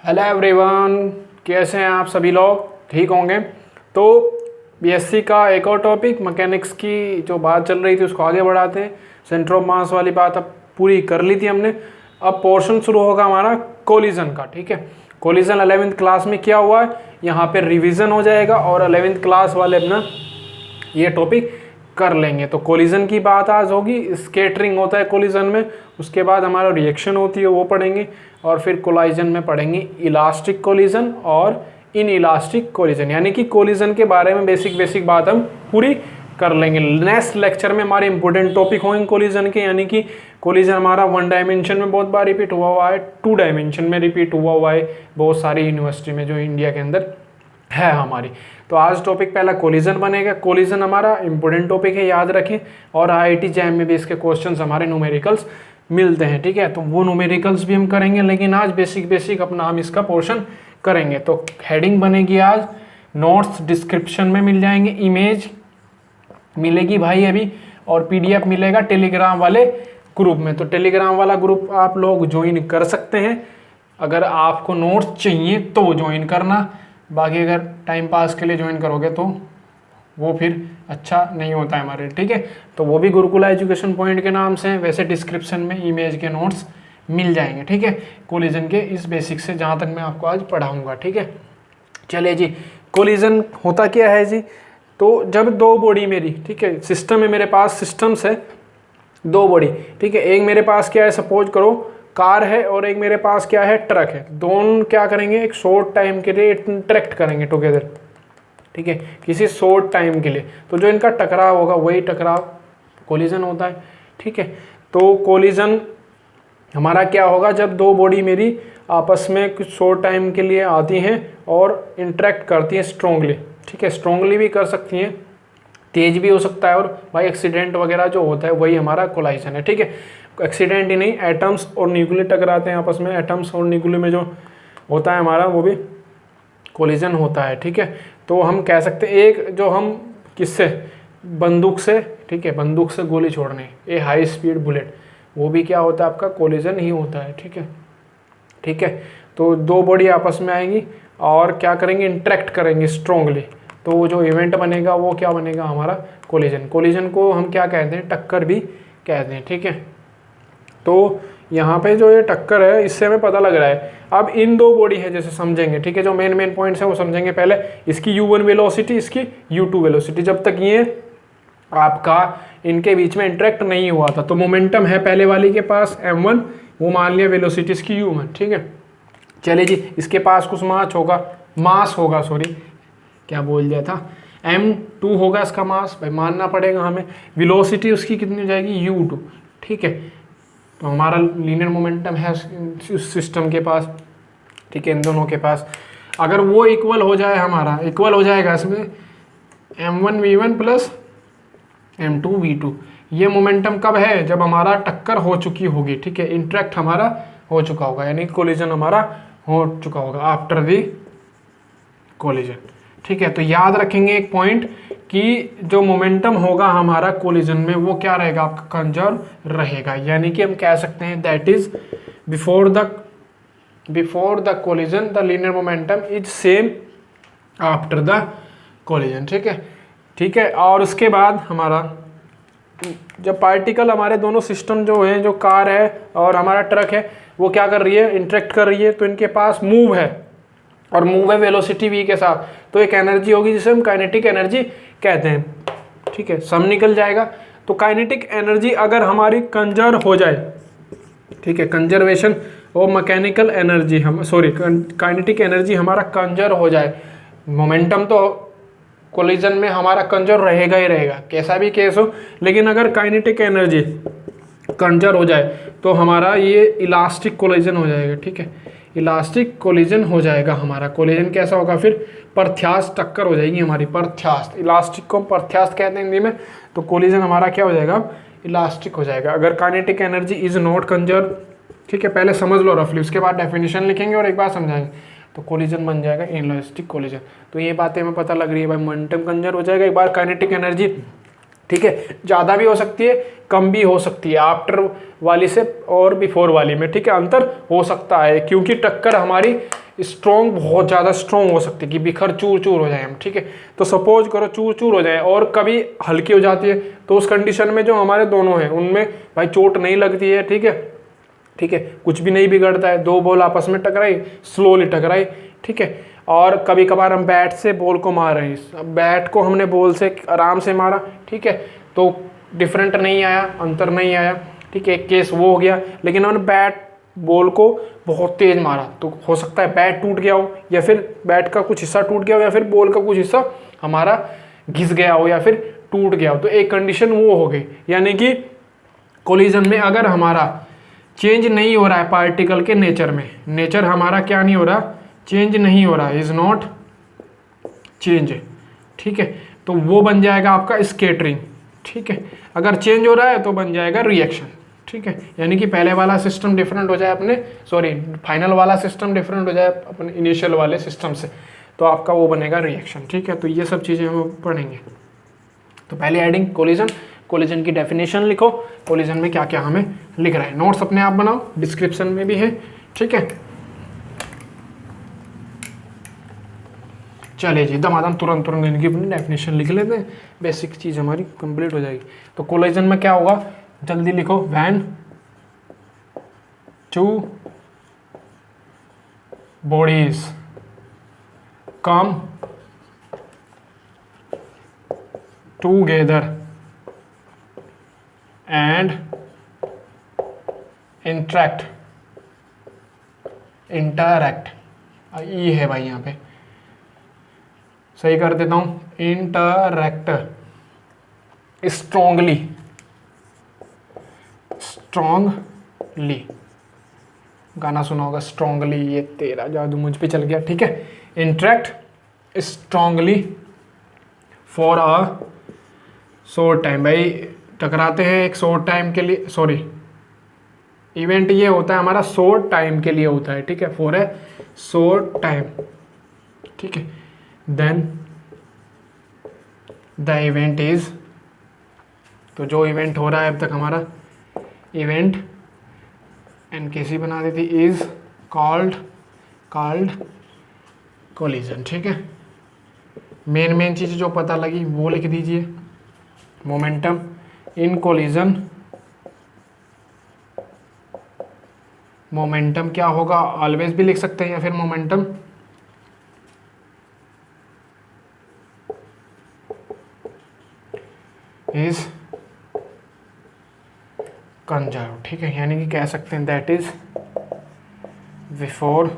Hello everyone, कैसे हैं आप सभी लोग? ठीक होंगे। तो बीएससी का एक और टॉपिक मैकेनिक्स की जो बात चल रही थी उसको आगे बढ़ाते हैं। सेंटर ऑफ मास वाली बात अब पूरी कर ली थी हमने। अब पोर्शन शुरू होगा हमारा कोलिजन का। ठीक है, कोलिजन 11th क्लास में क्या हुआ है यहाँ पे रिवीजन हो जाएगा और 11th क्लास वाले अपना ये टॉपिक कर लेंगे। तो कोलिजन की बात आज होगी। स्कैटरिंग होता है कोलिजन में, उसके बाद हमारा रिएक्शन होती है वो पढ़ेंगे, और फिर कोलिजन में पढ़ेंगे इलास्टिक कोलिजन और इन इलास्टिक कोलिजन, यानी कि कोलिजन के बारे में बेसिक बात हम पूरी कर लेंगे। नेक्स्ट लेक्चर में हमारे इंपॉर्टेंट टॉपिक होंगे कोलिजन के, यानी कि कोलिजन हमारा 1 डायमेंशन में बहुत बार रिपीट हुआ है, 2 डायमेंशन में रिपीट हुआ है बहुत सारी यूनिवर्सिटी में जो इंडिया के अंदर है हमारी। तो आज टॉपिक पहला कोलिजन बनेगा। कोलिजन हमारा इंपॉर्टेंट टॉपिक है, याद रखें। और आईआईटी जैम में भी इसके क्वेश्चंस हमारे न्यूमेरिकल्स मिलते हैं। ठीक है, तो वो न्यूमेरिकल्स भी हम करेंगे, लेकिन आज बेसिक अपना हम इसका पोर्शन करेंगे। तो हेडिंग बनेगी आज, नोट्स डिस्क्रिप्शन में मिल जाएंगे, इमेज मिलेगी भाई अभी, और पीडीएफ मिलेगा टेलीग्राम वाले ग्रुप में। तो टेलीग्राम वाला ग्रुप आप लोग ज्वाइन कर सकते हैं। अगर आपको नोट्स चाहिए तो ज्वाइन करना, बाकी अगर टाइम पास के लिए ज्वाइन करोगे तो वो फिर अच्छा नहीं होता है हमारे। ठीक है, तो वो भी गुरुकुला एजुकेशन पॉइंट के नाम से है। वैसे डिस्क्रिप्शन में इमेज के नोट्स मिल जाएंगे। ठीक है, कोलिजन के इस बेसिक से जहाँ तक मैं आपको आज पढ़ाऊँगा। ठीक है, चलिए जी, कोलिजन होता क्या है जी? तो जब दो बॉडी मेरी, ठीक है, सिस्टम है मेरे पास, सिस्टम्स है दो बॉडी। ठीक है, एक मेरे पास क्या है, सपोज करो कार है, और एक मेरे पास क्या है, ट्रक है। दोनों क्या करेंगे, एक शॉर्ट टाइम के लिए इंटरेक्ट करेंगे टुगेदर। ठीक है, किसी शॉर्ट टाइम के लिए। तो जो इनका टकराव होगा वही टकराव कोलिजन होता है। ठीक है, तो कोलिजन हमारा क्या होगा, जब दो बॉडी मेरी आपस में कुछ शॉर्ट टाइम के लिए आती हैं और इंटरेक्ट करती हैं स्ट्रोंगली। ठीक है, स्ट्रोंगली भी कर सकती हैं, तेज भी हो सकता है, और भाई एक्सीडेंट वगैरह जो होता है वही हमारा कोलाइजन है। ठीक है, एक्सीडेंट ही नहीं, एटम्स और न्यूक्लियर टकराते हैं आपस में, एटम्स और न्यूक्लियर में जो होता है हमारा वो भी कोलिजन होता है। ठीक है, तो हम कह सकते हैं एक जो हम किससे, बंदूक से, ठीक है, बंदूक से गोली छोड़ने, ए हाई स्पीड बुलेट, वो भी क्या होता है आपका कोलिजन ही होता है। ठीक है, ठीक है, तो दो बॉडी आपस में आएंगी और क्या करेंगे, इंटरेक्ट करेंगे स्ट्रोंगली, तो वो जो इवेंट बनेगा वो क्या बनेगा हमारा कोलिजन। कोलिजन को हम क्या कहते हैं, टक्कर भी कहते हैं। ठीक है, तो यहाँ पे जो ये टक्कर है इससे हमें पता लग रहा है। अब इन दो बॉडी है जैसे समझेंगे। ठीक है, जो मेन पॉइंट्स है वो समझेंगे पहले। इसकी u1 वेलोसिटी, इसकी u2 वेलोसिटी, जब तक ये आपका इनके बीच में इंटरेक्ट नहीं हुआ था तो मोमेंटम है पहले वाली के पास m1, वो मान लिया वेलोसिटी इसकी u1। ठीक है, चलिए जी, इसके पास कुछ मास होगा, सॉरी क्या बोल दिया था, m2 होगा इसका मास, भाई मानना पड़ेगा हमें। वेलोसिटी उसकी कितनी हो जाएगी, u2। ठीक है, तो हमारा लीनियर मोमेंटम है उस सिस्टम के पास। ठीक है, इन दोनों के पास अगर वो इक्वल हो जाए, हमारा इक्वल हो जाएगा इसमें m1v1 प्लस m2 v2। ये मोमेंटम कब है, जब हमारा टक्कर हो चुकी होगी। ठीक है, इंटरेक्ट हमारा हो चुका होगा, यानी कोलिजन हमारा हो चुका होगा आफ्टर दी कोलिजन। ठीक है, तो याद रखेंगे एक पॉइंट कि जो मोमेंटम होगा हमारा कोलिजन में वो क्या रहेगा, आपका कंजर्व रहेगा, यानी कि हम कह सकते हैं that is before the collision the linear momentum is same after the collision. ठीक है, ठीक है, और उसके बाद हमारा जब पार्टिकल हमारे दोनों सिस्टम जो हैं, जो कार है और हमारा ट्रक है, वो क्या कर रही है, इंटरेक्ट कर रही है, तो इनके पास मूव है, और मूव है वेलोसिटी v के साथ, तो एक एनर्जी होगी जिसे हम काइनेटिक एनर्जी कहते हैं। ठीक है, सम निकल जाएगा। तो काइनेटिक एनर्जी अगर हमारी कंजर्व हो जाए, ठीक है, कंजर्वेशन और मैकेनिकल एनर्जी हम काइनेटिक एनर्जी हमारा कंजर्व हो जाए, मोमेंटम तो कोलिजन में हमारा कंजर्व रहेगा ही रहेगा, कैसा भी केस हो, लेकिन अगर काइनेटिक एनर्जी कंजर्व हो जाए तो हमारा ये इलास्टिक कोलिजन हो जाएगा। ठीक है, इलास्टिक कोलिजन हो जाएगा हमारा। कोलिजन कैसा होगा फिर, प्रत्यास्थ टक्कर हो जाएगी हमारी, प्रत्यास्थ, इलास्टिक को प्रत्यास्थ कहते हैं हिंदी में। तो कोलिजन हमारा क्या हो जाएगा, इलास्टिक हो जाएगा अगर kinetic energy is not conserve. ठीक है, पहले समझ लो रफली, उसके बाद डेफिनेशन लिखेंगे और एक बार समझाएंगे। तो कोलिजन बन जाएगा इलास्टिक कोलिजन। तो ये बातें हमें पता लग रही है भाई, मोमेंटम कंजर्व हो जाएगा, एक बार काइनेटिक एनर्जी ठीक है, ज़्यादा भी हो सकती है, कम भी हो सकती है, आफ्टर वाली से और बिफोर वाली में, ठीक है, अंतर हो सकता है, क्योंकि टक्कर हमारी स्ट्रॉन्ग, बहुत ज़्यादा स्ट्रॉन्ग हो सकती है कि बिखर चूर चूर हो जाए हम, ठीक है। तो सपोज करो चूर चूर हो जाए और कभी हल्की हो जाती है, तो उस कंडीशन में जो हमारे दोनों हैं उनमें भाई चोट नहीं लगती है, ठीक है, ठीक है, कुछ भी नहीं बिगड़ता है, दो बॉल आपस में टकराई, स्लोली टकराई, ठीक है। और कभी कभार हम बैट से बॉल को मार रहे हैं, अब बैट को हमने बॉल से आराम से मारा, ठीक है, तो डिफरेंट नहीं आया, अंतर नहीं आया, ठीक है, एक केस वो हो गया। लेकिन हमने बैट बॉल को बहुत तेज मारा, तो हो सकता है बैट टूट गया हो, या फिर बैट का कुछ हिस्सा टूट गया हो, या फिर बॉल का कुछ हिस्सा हमारा घिस गया हो, या फिर टूट गया हो। तो एक कंडीशन वो हो गई, यानी कि कोलिजन में अगर हमारा चेंज नहीं हो रहा है पार्टिकल के नेचर में, नेचर हमारा क्या नहीं हो रहा, चेंज नहीं हो रहा, इज नॉट चेंज, ठीक है, तो वो बन जाएगा आपका स्कैटरिंग, ठीक है। अगर चेंज हो रहा है तो बन जाएगा रिएक्शन, ठीक है, यानी कि पहले वाला सिस्टम डिफरेंट हो जाए अपने, सॉरी फाइनल वाला सिस्टम डिफरेंट हो जाए अपने इनिशियल वाले सिस्टम से, तो आपका वो बनेगा रिएक्शन, ठीक है। तो ये सब चीज़ें हम पढ़ेंगे। तो पहले एडिंग कोलिजन, कोलिजन की डेफिनेशन लिखो, कोलिजन में क्या क्या हमें लिख रहा है, नोट्स अपने आप बनाओ, डिस्क्रिप्शन में भी है, ठीक है। चलिए जी, दमादम तुरंत तुरंत इनकी अपनी डेफिनेशन लिख लेते हैं, बेसिक चीज़ हमारी कंप्लीट हो जाएगी। तो कोलिजन में क्या होगा, जल्दी लिखो, when two bodies come together and interact, ई है भाई यहाँ पे, सही कर देता हूँ, इंटरैक्ट स्ट्रॉन्गली, स्ट्रॉन्गली, गाना सुना होगा स्ट्रॉन्गली, ये तेरा जादू मुझ पे चल गया, ठीक है। Interact strongly for a short time, भाई टकराते हैं एक शॉर्ट टाइम के लिए, सॉरी इवेंट ये होता है हमारा शॉर्ट टाइम के लिए होता है, ठीक है, फॉर ए शॉर्ट टाइम, ठीक है। देन द इवेंट इज, तो जो इवेंट हो रहा है अब तक हमारा इवेंट एनकेसी बना देती, इज कॉल्ड कोलिजन, ठीक है। मेन चीज़ जो पता लगी वो लिख दीजिए, मोमेंटम इन कोलिजन, मोमेंटम क्या होगा, ऑलवेज भी लिख सकते हैं, या फिर मोमेंटम इज कंजर्व, ठीक है, यानी कि कह सकते हैं that is before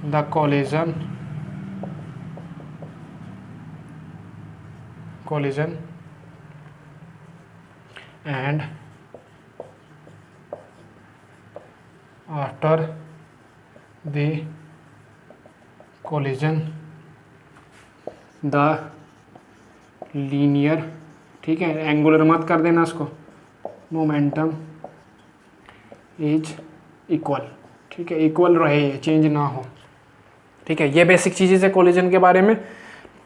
the collision and after the collision the linear, ठीक है, एंगुलर मत कर देना इसको, मोमेंटम इज इक्वल, ठीक है, इक्वल रहे, चेंज ना हो, ठीक है। ये बेसिक चीज़ें है कोलिजन के बारे में,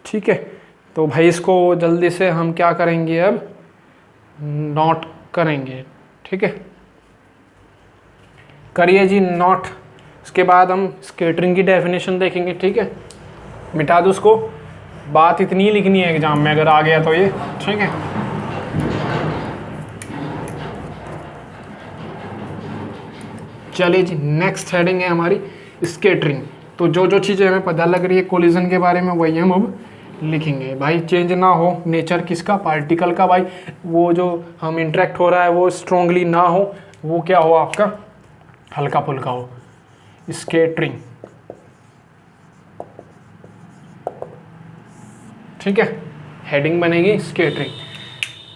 ठीक है। तो भाई इसको जल्दी से हम क्या करेंगे, अब नोट करेंगे, ठीक है, करिए जी नोट। इसके बाद हम स्कैटरिंग की डेफिनेशन देखेंगे, ठीक है, मिटा दो उसको, बात इतनी लिखनी है एग्जाम में अगर आ गया तो ये, ठीक है। चलिए जी, नेक्स्ट हेडिंग है हमारी स्कैटरिंग। तो जो जो चीज़ें हमें पता लग रही है कोलिजन के बारे में वही हम अब लिखेंगे। भाई चेंज ना हो नेचर किसका, पार्टिकल का, भाई वो जो हम इंटरेक्ट हो रहा है वो स्ट्रांगली ना हो, वो क्या हो आपका हल्का फुल्का हो, स्कैटरिंग, ठीक है। हेडिंग बनेगी स्कैटरिंग,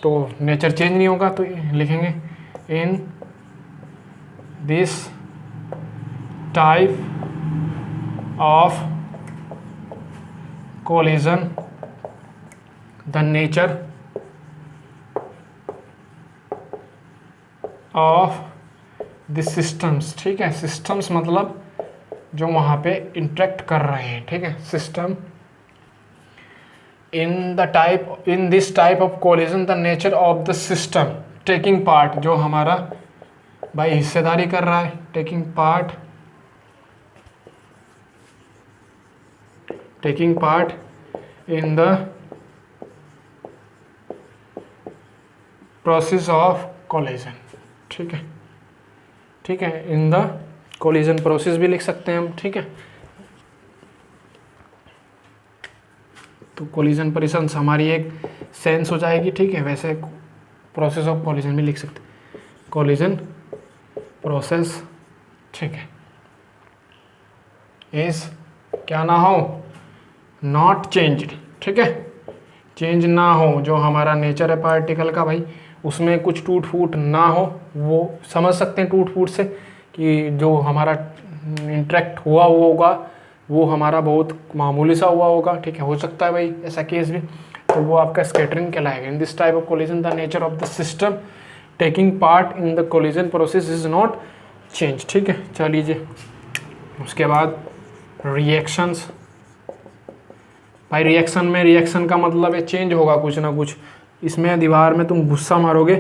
तो नेचर चेंज नहीं होगा तो लिखेंगे इन this type of collision the nature of the systems, ठीक है, systems मतलब जो वहाँ पे इंटरेक्ट कर रहे हैं, ठीक है, system in this type of collision the nature of the system taking part, जो हमारा भाई हिस्सेदारी कर रहा है, taking part in the process of collision, ठीक है, इन द कोलिजन प्रोसेस भी लिख सकते हैं हम, ठीक है। तो कोलिजन प्रोसेस हमारी एक सेंस हो जाएगी, ठीक है। वैसे प्रोसेस ऑफ कोलिजन भी लिख सकते हैं, कोलिजन प्रोसेस, ठीक है, इज क्या ना हो, नॉट चेंज्ड, ठीक है, चेंज ना हो, जो हमारा नेचर है पार्टिकल का भाई उसमें कुछ टूट फूट ना हो। वो समझ सकते हैं टूट फूट से कि जो हमारा इंटरेक्ट हुआ होगा वो हमारा बहुत मामूली सा हुआ होगा, ठीक है, हो सकता है भाई ऐसा केस भी, तो वो आपका स्कैटरिंग कहलाएगा। इन this type of collision the nature of the system taking part in the collision process is not change, ठीक है। चलिए उसके बाद रिएक्शंस, भाई रिएक्शन का मतलब है चेंज होगा कुछ ना कुछ। इसमें दीवार में तुम गुस्सा मारोगे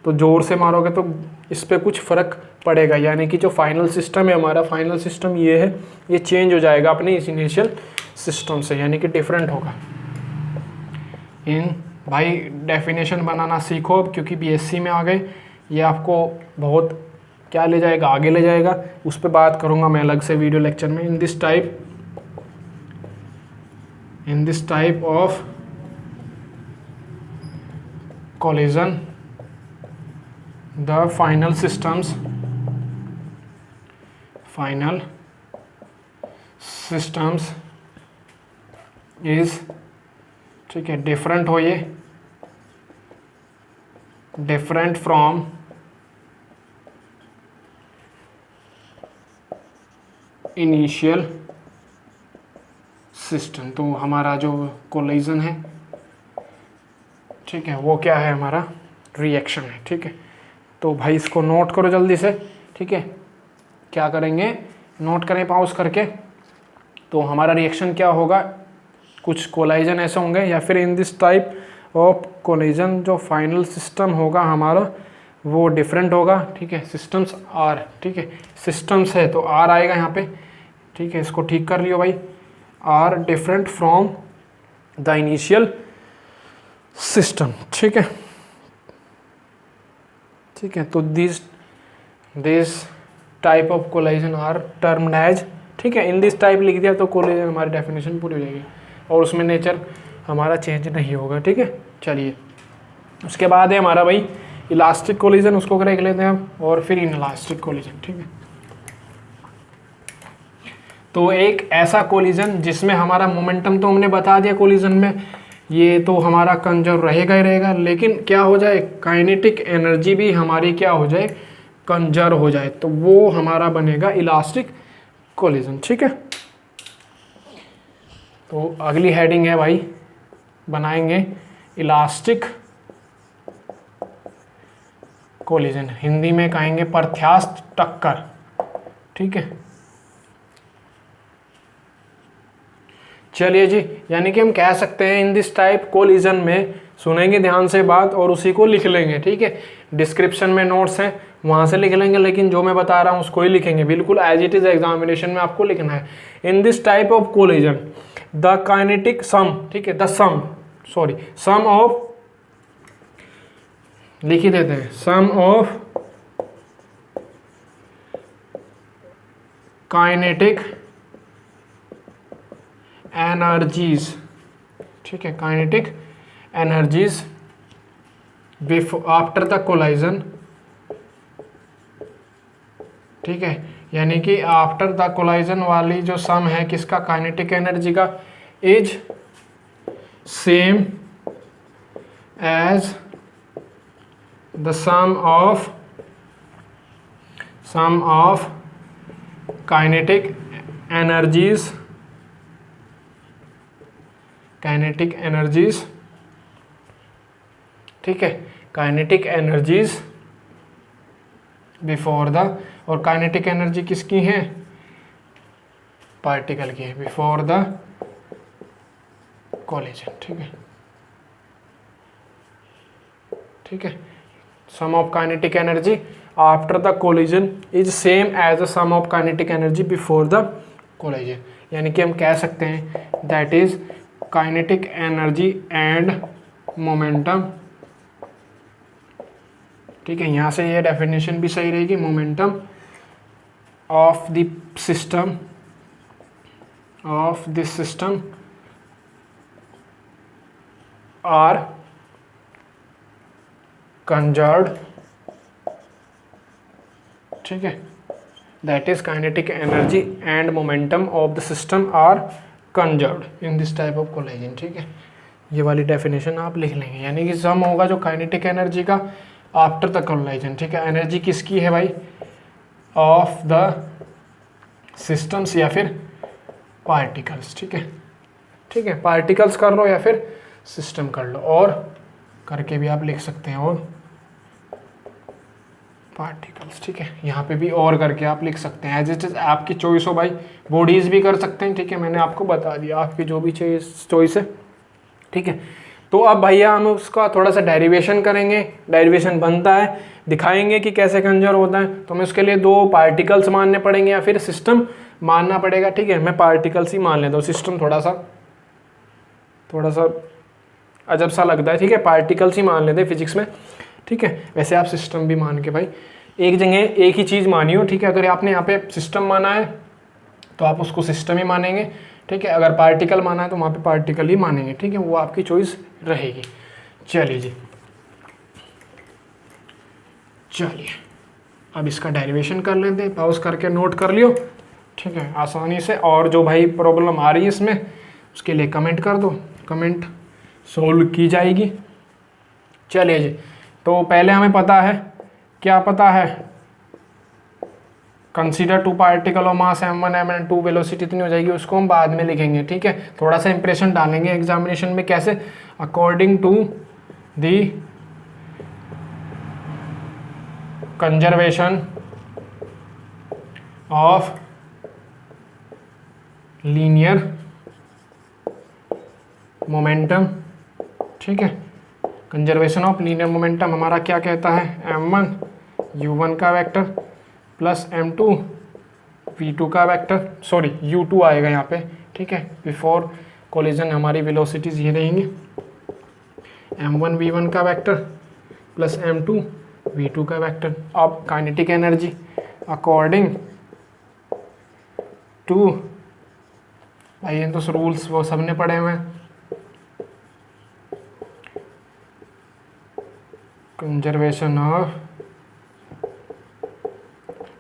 तो ज़ोर से मारोगे तो इस पर कुछ फ़र्क पड़ेगा, यानी कि जो फाइनल सिस्टम है हमारा, फाइनल सिस्टम ये है, ये चेंज हो जाएगा अपने इस इनिशियल सिस्टम से, यानी कि डिफरेंट होगा। इन भाई डेफिनेशन बनाना सीखो अब, क्योंकि बीएससी में आ गए, ये आपको बहुत क्या ले जाएगा, आगे ले जाएगा। उस पर बात करूँगा मैं अलग से वीडियो लेक्चर में। इन this type of collision the final systems is, ठीक है, डिफरेंट हो, ये डिफरेंट फ्रॉम इनिशियल सिस्टम। तो हमारा जो कोलिजन है, ठीक है, वो क्या है, हमारा रिएक्शन है, ठीक है। तो भाई इसको नोट करो जल्दी से, ठीक है। क्या करेंगे, नोट करें पॉज करके। तो हमारा रिएक्शन क्या होगा, कुछ कोलाइजन ऐसे होंगे, या फिर इन दिस टाइप ऑफ कोलिजन जो फाइनल सिस्टम होगा हमारा वो डिफरेंट होगा, ठीक है। सिस्टम्स आर, ठीक है, सिस्टम्स है तो आर आएगा यहाँ पे, ठीक है, इसको ठीक कर लियो भाई। Are different from the initial system, ठीक है, ठीक है। तो this type of collision are termed as, ठीक है, इन दिस टाइप लिख दिया तो कोलिजन हमारी डेफिनेशन पूरी हो जाएगी और उसमें नेचर हमारा चेंज नहीं होगा, ठीक है। चलिए उसके बाद है हमारा भाई इलास्टिक कोलिजन, उसको देख लेते हैं हम, और फिर इनइलास्टिक कोलिजन, ठीक है। तो एक ऐसा कोलिजन जिसमें हमारा मोमेंटम तो हमने बता दिया कोलिजन में, ये तो हमारा कंजर्व रहेगा ही रहेगा, लेकिन क्या हो जाए, काइनेटिक एनर्जी भी हमारी क्या हो जाए, कंजर्व हो जाए, तो वो हमारा बनेगा इलास्टिक कोलिजन, ठीक है। तो अगली हेडिंग है भाई, बनाएंगे इलास्टिक कोलिजन, हिंदी में कहेंगे प्रत्यास्थ टक्कर, ठीक है। चलिए जी, यानी कि हम कह सकते हैं इन दिस टाइप कोलिजन में, सुनेंगे ध्यान से बात और उसी को लिख लेंगे, ठीक है। डिस्क्रिप्शन में नोट्स हैं वहाँ से लिख लेंगे, लेकिन जो मैं बता रहा हूँ उसको ही लिखेंगे, बिल्कुल एज इट इज एग्जामिनेशन में आपको लिखना है। In this type of collision the kinetic sum, ठीक है, द सम ऑफ, लिख ही देते हैं, सम ऑफ काइनेटिक एनर्जीज, ठीक है, kinetic energies after the collision, ठीक है, यानी कि आफ्टर द कोलाइजन वाली जो सम है किसका, काइनेटिक एनर्जी का, is same as the sum of kinetic energies, ठीक है, काइनेटिक एनर्जीज बिफोर द, और काइनेटिक एनर्जी किसकी है, पार्टिकल की है, बिफोर द कोलिजन, ठीक है। Sum of kinetic energy after the collision is same as the sum of kinetic energy before the collision, यानी कि हम कह सकते हैं that is kinetic energy and momentum, ठीक है। यहाँ से ये डेफिनेशन भी सही रहेगी, momentum of the system of this system are conserved, ठीक है। That is kinetic energy and momentum of the system are conserved in this type of collision, ठीक है। ये वाली डेफिनेशन आप लिख लेंगे, यानी कि सम होगा जो काइनेटिक एनर्जी का आफ्टर द कोलिजन, ठीक है। एनर्जी किसकी है भाई, ऑफ द सिस्टम्स या फिर पार्टिकल्स, ठीक है। पार्टिकल्स कर लो या फिर सिस्टम कर लो, और करके भी आप लिख सकते हैं, और पार्टिकल्स, ठीक है। यहाँ पे भी और करके आप लिख सकते हैं, एज इट इज आपकी चॉइस हो भाई। बॉडीज भी कर सकते हैं, ठीक है, मैंने आपको बता दिया, आपकी जो भी चॉइस है, ठीक है। तो अब भैया हम उसका थोड़ा सा डेरिवेशन करेंगे, डेरिवेशन बनता है, दिखाएंगे कि कैसे कंजर्व होता है। तो हमें उसके लिए दो पार्टिकल्स मानने पड़ेंगे या फिर सिस्टम मानना पड़ेगा, ठीक है। मैं पार्टिकल्स ही मान लेता हूँ, सिस्टम थोड़ा सा अजब सा लगता है, ठीक है। पार्टिकल्स ही मान लेते हैं फिजिक्स में, ठीक है। वैसे आप सिस्टम भी मान के भाई एक जगह एक ही चीज़ मानी हो, ठीक है। अगर आपने यहाँ पे सिस्टम माना है तो आप उसको सिस्टम ही मानेंगे, ठीक है। अगर पार्टिकल माना है तो वहाँ पे पार्टिकल ही मानेंगे, ठीक है। वो आपकी चॉइस रहेगी। चलिए अब इसका डेरिवेशन कर लेते हैं, पॉज करके नोट कर लियो, ठीक है, आसानी से। और जो भाई प्रॉब्लम आ रही है इसमें उसके लिए कमेंट कर दो, कमेंट सोल्व की जाएगी। चलिए जी, तो पहले हमें पता है, क्या पता है, consider two particle of mass m1 m2 velocity इतनी हो जाएगी, उसको हम बाद में लिखेंगे, ठीक है। थोड़ा सा इंप्रेशन डालेंगे एग्जामिनेशन में, कैसे, according to the conservation of linear momentum, ठीक है। कंजर्वेशन ऑफ लीनियर मोमेंटम हमारा क्या कहता है, m1 u1 का वेक्टर प्लस m2 v2 का वेक्टर, सॉरी u2 आएगा यहाँ पे, ठीक है। बिफोर कोलिजन हमारी वेलोसिटीज ये रहेंगी, m1 v1 का वेक्टर प्लस m2 v2 का वेक्टर। अब काइनेटिक एनर्जी अकॉर्डिंग टू, भाई ये तो रूल्स वो सबने पढ़े हुए हैं, कंजर्वेशन ऑफ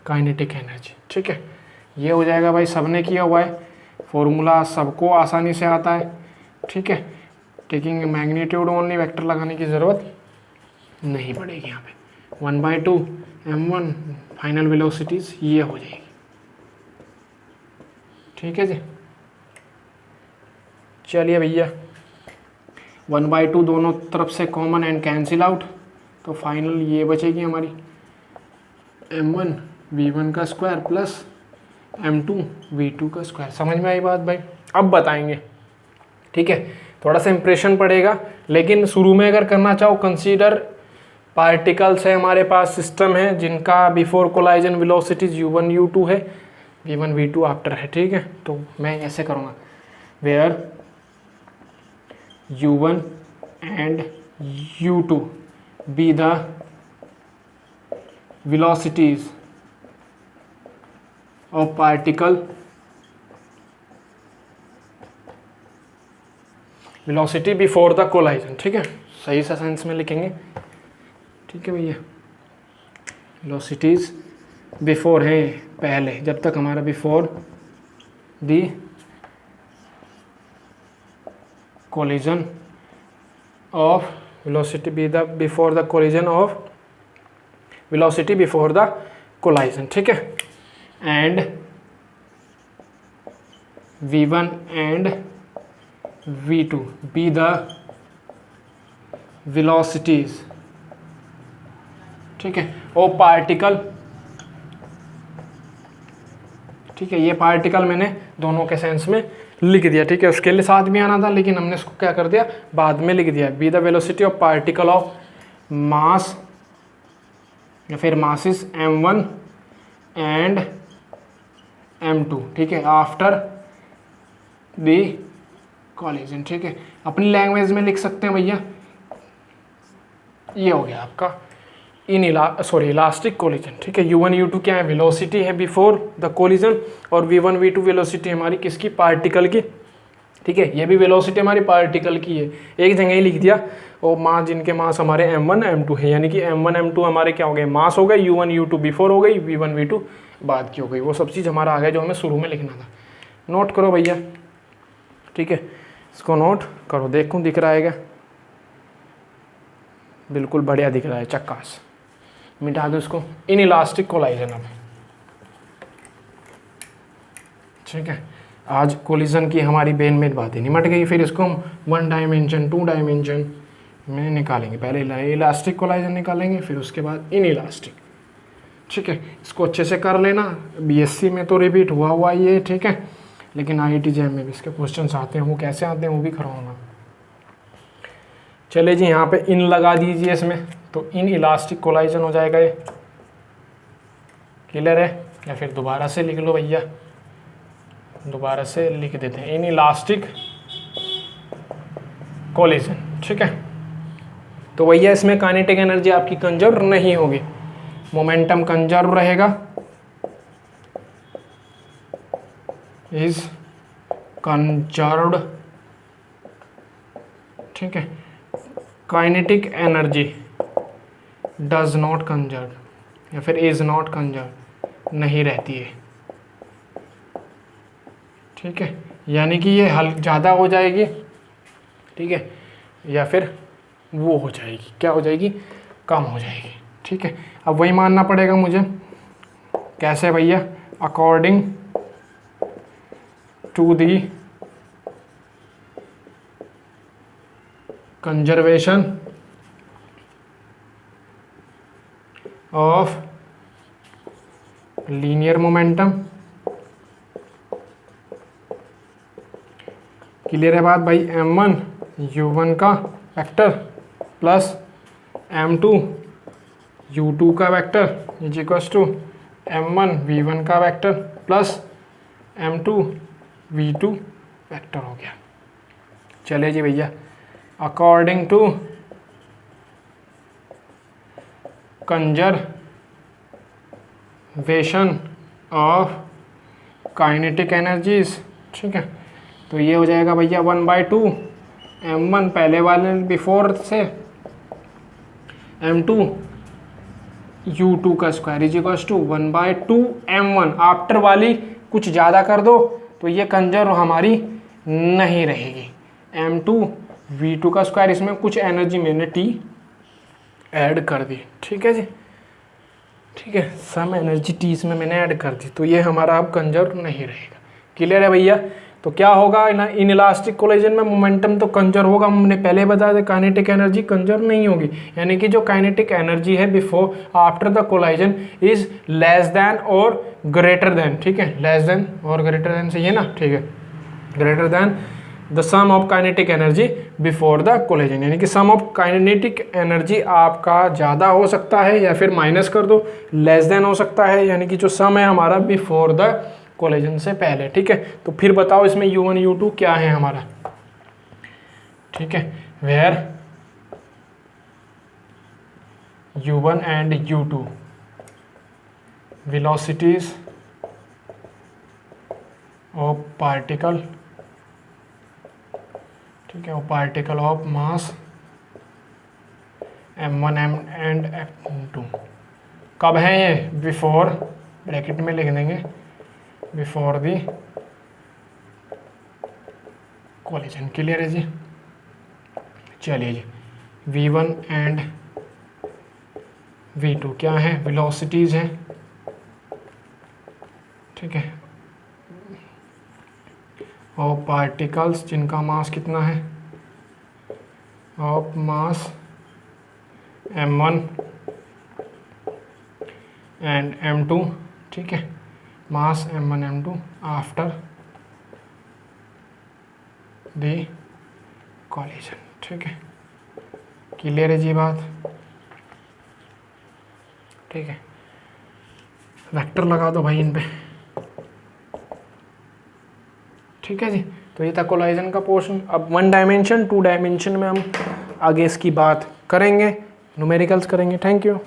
काइनेटिक एनर्जी, ठीक है। ये हो जाएगा भाई, सबने किया हुआ है, फॉर्मूला सबको आसानी से आता है, ठीक है। टेकिंग मैग्नीट्यूड ओनली, वेक्टर लगाने की ज़रूरत नहीं पड़ेगी यहाँ पे। 1/2 m1 फाइनल वेलोसिटीज ये हो जाएगी, ठीक है जी। चलिए भैया, 1/2 दोनों तरफ से कॉमन एंड कैंसिल आउट, तो फाइनल ये बचेगी हमारी m1 v1 का स्क्वायर प्लस m2 v2 का स्क्वायर। समझ में आई बात भाई? अब बताएंगे, ठीक है। थोड़ा सा इंप्रेशन पड़ेगा, लेकिन शुरू में अगर करना चाहो, कंसीडर पार्टिकल्स है हमारे पास, सिस्टम है जिनका before collision velocities u1 u2 है, v1 v2 आफ्टर है, ठीक है। तो मैं ऐसे करूँगा, where u1 and u2 be the velocities of particle, velocity before the collision, ठीक है। सही सा सेंस में लिखेंगे, ठीक है भैया। velocities बिफोर है पहले, जब तक हमारा before the collision of velocity be the before the collision of velocity before the collision, ठीक है। and v1 and v2 be the velocities, ठीक है, और पार्टिकल, ठीक है। ये पार्टिकल मैंने दोनों के सेंस में लिख दिया, ठीक है। उसके लिए साथ भी आना था लेकिन हमने इसको क्या कर दिया, बाद में लिख दिया। Be the velocity of particle of मास या फिर मासिस m1 एंड m2, ठीक है, आफ्टर द कॉलिजन, ठीक है। अपनी लैंग्वेज में लिख सकते हैं भैया। ये हो गया आपका इलास्टिक कोलिजन, ठीक है। u1 u2 क्या है, वेलोसिटी है बिफोर द कोलिजन, और v1 v2 वेलोसिटी हमारी किसकी, पार्टिकल की, ठीक है। ये भी वेलोसिटी हमारी पार्टिकल की है, एक जगह ही लिख दिया। और मास, जिनके मास हमारे m1 m2 है, यानी कि m1 m2 हमारे क्या हो गए, मास हो गए, u1 u2 बिफोर हो गई, v1 v2 बाद की हो गई। वो सब चीज़ हमारा आ गया जो हमें शुरू में लिखना था। नोट करो भैया, ठीक है, इसको नोट करो। देखूँ दिख रहा है क्या, बिल्कुल बढ़िया दिख रहा है, चक्कास। मिटा दो इसको, इन इलास्टिक कोलाइजन अब, ठीक है। आज कोलिजन की हमारी बेन में बातें निमट गई, फिर इसको हम 1 डायमेंशन 2 डायमेंशन में निकालेंगे। पहले इलास्टिक कोलाइजन निकालेंगे, फिर उसके बाद इन इलास्टिक, ठीक है। इसको अच्छे से कर लेना, बीएससी में तो रिपीट हुआ ये, ठीक है, लेकिन आईआईटी जैम में भी इसके क्वेश्चन आते हैं। वो कैसे आते हैं वो भी कराऊंगा। चले जी, यहाँ पे इन लगा दीजिए इसमें, तो इन इलास्टिक कोलाइजन हो जाएगा ये। क्लियर है, या फिर दोबारा से लिख लो भैया, दोबारा से लिख देते हैं, इन इलास्टिक कोलिजन, ठीक है। तो भैया इसमें काइनेटिक एनर्जी आपकी कंजर्व नहीं होगी, मोमेंटम कंजर्व रहेगा, इज कंजर्व्ड, ठीक है। Kinetic energy does not conserve या फिर इज नॉट कंजर्व, नहीं रहती है, ठीक है। यानी कि ये हल ज़्यादा हो जाएगी, ठीक है, या फिर वो हो जाएगी, क्या हो जाएगी, कम हो जाएगी, ठीक है। अब वही मानना पड़ेगा मुझे। कैसे भैया, according to the conservation of linear momentum. Clear है बात भाई, m1 u1 का वेक्टर प्लस m2 u2 का vector is equals to m1 v1 का vector plus m2 v2 vector हो गया। चले जी भैया, according to conservation of kinetic energies, ठीक है। तो ये हो जाएगा भैया 1/2 m1 पहले वाले बिफोर से, m2 u2 का square is equals to 1/2 m1। After वाली कुछ ज़्यादा कर दो तो ये कंजर्व हमारी नहीं रहेगी। m2 v2 का स्क्वायर, इसमें कुछ एनर्जी मैंने t ऐड कर दी, ठीक है जी, ठीक है, सम एनर्जी t इसमें मैंने ऐड कर दी, तो ये हमारा अब कंजर्व नहीं रहेगा। क्लियर है भैया। तो क्या होगा, इन इलास्टिक कोलिजन में मोमेंटम तो कंजर्व होगा, हमने पहले बताया था, काइनेटिक एनर्जी कंजर्व नहीं होगी। यानी कि जो काइनेटिक एनर्जी है before after the collision is less than और ग्रेटर देन, ठीक है, लेस देन और ग्रेटर देन सही है ना, ठीक है, greater than the sum of kinetic energy before the collision. यानी कि सम ऑफ काइनेटिक एनर्जी आपका ज़्यादा हो सकता है, या फिर माइनस कर दो लेस देन हो सकता है, यानी कि जो सम है हमारा बिफोर द कोलिजन से पहले, ठीक है। तो फिर बताओ इसमें u1 u2 क्या है हमारा, ठीक है, where u1 and u2 velocities of particle, ठीक है, वो particle of mass m1 and m2 कब है ये, बिफोर, ब्रैकेट में लिख देंगे, बिफोर दी कोलिजन। क्लियर है जी। चलिए जी, v1 एंड v2 क्या है, वेलोसिटीज हैं, ठीक है, और पार्टिकल्स जिनका मास कितना है, of mass m1 and m2, ठीक है, मास m1 m2 after the collision. ठीक है, क्लियर है जी बात? ठीक है, वेक्टर लगा दो भाई इन पे। ठीक है जी, तो ये था कोलाइजन का पोर्शन। अब 1 डायमेंशन 2 डायमेंशन में हम आगे इसकी बात करेंगे, न्यूमेरिकल्स करेंगे। Thank you.